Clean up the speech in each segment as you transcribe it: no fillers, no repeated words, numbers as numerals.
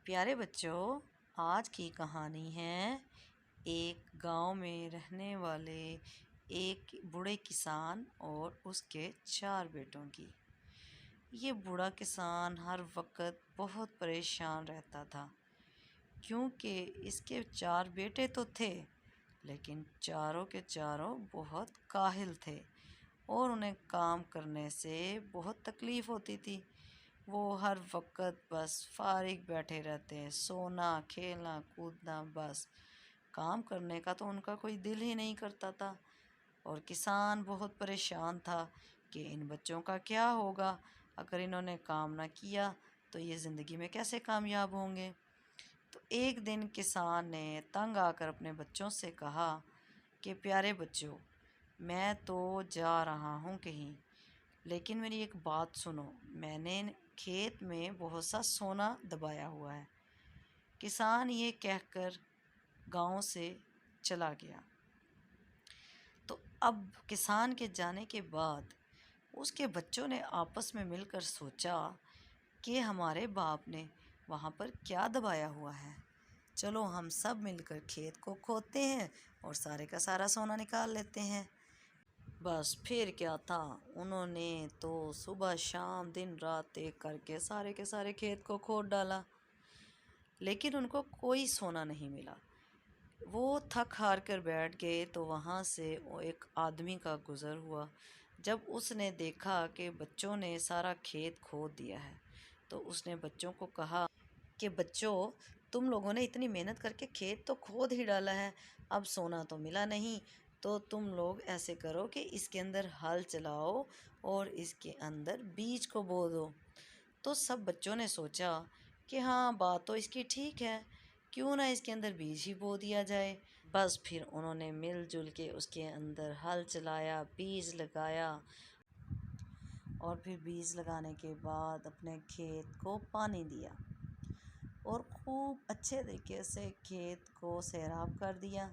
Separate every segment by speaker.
Speaker 1: پیارے بچوں، آج کی کہانی ہے ایک گاؤں میں رہنے والے ایک بوڑھے کسان اور اس کے 4 بیٹوں کی۔ یہ بوڑھا کسان ہر وقت بہت پریشان رہتا تھا کیونکہ اس کے 4 بیٹے تو تھے لیکن چاروں کے چاروں بہت کاہل تھے اور انہیں کام کرنے سے بہت تکلیف ہوتی تھی۔ وہ ہر وقت بس فارغ بیٹھے رہتے، سونا، کھیلنا، کودنا، بس کام کرنے کا تو ان کا کوئی دل ہی نہیں کرتا تھا۔ اور کسان بہت پریشان تھا کہ ان بچوں کا کیا ہوگا، اگر انہوں نے کام نہ کیا تو یہ زندگی میں کیسے کامیاب ہوں گے۔ تو ایک دن کسان نے تنگ آ کر اپنے بچوں سے کہا کہ پیارے بچوں، میں تو جا رہا ہوں کہیں، لیکن میری ایک بات سنو، میں نے کھیت میں بہت سا سونا دبایا ہوا ہے۔ کسان یہ کہہ کر گاؤں سے چلا گیا۔ تو اب کسان کے جانے کے بعد اس کے بچوں نے آپس میں مل کر سوچا کہ ہمارے باپ نے وہاں پر کیا دبایا ہوا ہے، چلو ہم سب مل کر کھیت کو کھودتے ہیں اور سارے کا سارا سونا نکال لیتے ہیں۔ بس پھر کیا تھا، انہوں نے تو صبح شام دن رات ایک کر کے سارے کھیت کو کھود ڈالا، لیکن ان کو کوئی سونا نہیں ملا۔ وہ تھک ہار کر بیٹھ گئے تو وہاں سے ایک آدمی کا گزر ہوا۔ جب اس نے دیکھا کہ بچوں نے سارا کھیت کھود دیا ہے تو اس نے بچوں کو کہا کہ بچوں، تم لوگوں نے اتنی محنت کر کے کھیت تو کھود ہی ڈالا ہے، اب سونا تو ملا نہیں، تو تم لوگ ایسے کرو کہ اس کے اندر ہل چلاؤ اور اس کے اندر بیج کو بو دو۔ تو سب بچوں نے سوچا کہ ہاں بات تو اس کی ٹھیک ہے، کیوں نہ اس کے اندر بیج ہی بو دیا جائے۔ بس پھر انہوں نے مل جل کے اس کے اندر ہل چلایا، بیج لگایا اور پھر بیج لگانے کے بعد اپنے کھیت کو پانی دیا اور خوب اچھے طریقے سے کھیت کو سیراب کر دیا۔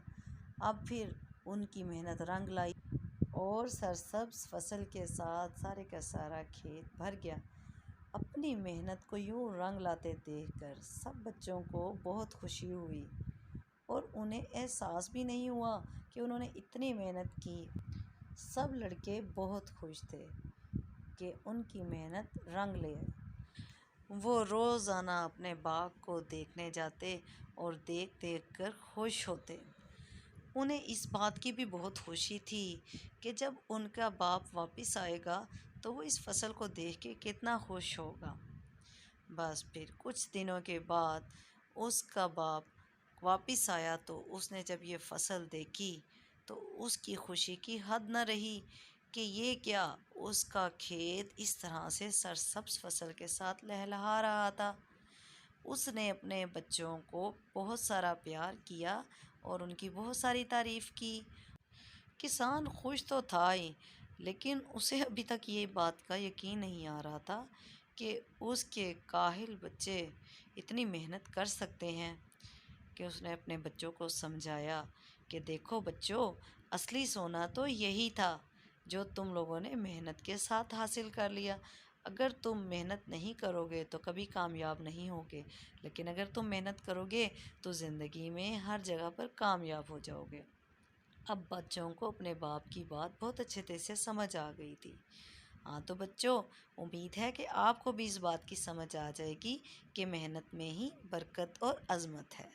Speaker 1: اب پھر ان کی محنت رنگ لائی اور سرسبز فصل کے ساتھ سارے کا سارا کھیت بھر گیا۔ اپنی محنت کو یوں رنگ لاتے دیکھ کر سب بچوں کو بہت خوشی ہوئی اور انہیں احساس بھی نہیں ہوا کہ انہوں نے اتنی محنت کی۔ سب لڑکے بہت خوش تھے کہ ان کی محنت رنگ لے آئی۔ وہ روزانہ اپنے باغ کو دیکھنے جاتے اور دیکھ دیکھ کر خوش ہوتے۔ انہیں اس بات کی بھی بہت خوشی تھی کہ جب ان کا باپ واپس آئے گا تو وہ اس فصل کو دیکھ کے کتنا خوش ہوگا۔ بس پھر کچھ دنوں کے بعد اس کا باپ واپس آیا تو اس نے جب یہ فصل دیکھی تو اس کی خوشی کی حد نہ رہی کہ یہ کیا، اس کا کھیت اس طرح سے سرسبز فصل کے ساتھ لہلہا رہا تھا۔ اس نے اپنے بچوں کو بہت سارا پیار کیا اور ان کی بہت ساری تعریف کی۔ کسان خوش تو تھا ہی، لیکن اسے ابھی تک یہ بات کا یقین نہیں آ رہا تھا کہ اس کے کاہل بچے اتنی محنت کر سکتے ہیں، کہ اس نے اپنے بچوں کو سمجھایا کہ دیکھو بچوں، اصلی سونا تو یہی تھا جو تم لوگوں نے محنت کے ساتھ حاصل کر لیا۔ اگر تم محنت نہیں کرو گے تو کبھی کامیاب نہیں ہوگے، لیکن اگر تم محنت کرو گے تو زندگی میں ہر جگہ پر کامیاب ہو جاؤ گے۔ اب بچوں کو اپنے باپ کی بات بہت اچھے طرح سے سمجھ آ گئی تھی۔ ہاں تو بچوں، امید ہے کہ آپ کو بھی اس بات کی سمجھ آ جائے گی کہ محنت میں ہی برکت اور عظمت ہے۔